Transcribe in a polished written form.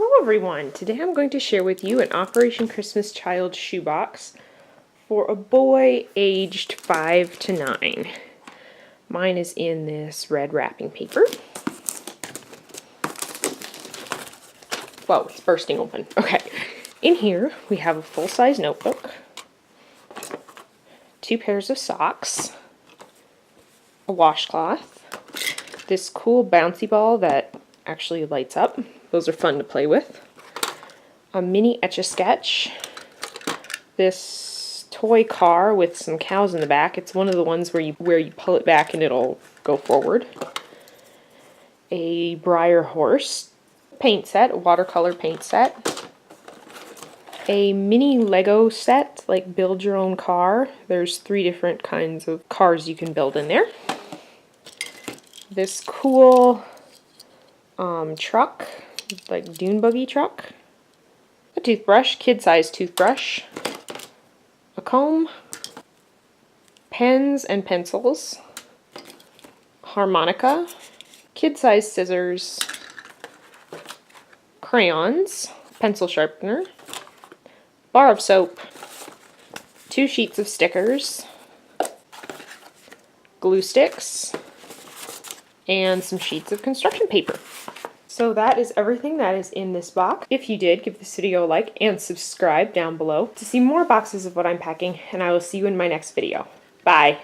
Hello everyone! Today I'm going to share with you an Operation Christmas Child Shoebox for a boy aged 5 to 9. Mine is in this red wrapping paper. Whoa, it's bursting open. Okay. In here we have a full-size notebook, 2 pairs of socks, a washcloth, this cool bouncy ball that actually lights up. Those are fun to play with. A mini Etch-a-Sketch. This toy car with some cows in the back. It's one of the ones where you pull it back and it'll go forward. A Breyer Horse paint set, watercolor paint set. A mini Lego set, like build your own car. There's 3 different kinds of cars you can build in there. This cool truck, like Dune Buggy truck. A toothbrush, kid-sized toothbrush. A comb. Pens and pencils. Harmonica. Kid-sized scissors. Crayons. Pencil sharpener. Bar of soap. 2 sheets of stickers. Glue sticks. And some sheets of construction paper. So that is everything that is in this box. If you did, give this video a like and subscribe down below to see more boxes of what I'm packing, and I will see you in my next video. Bye!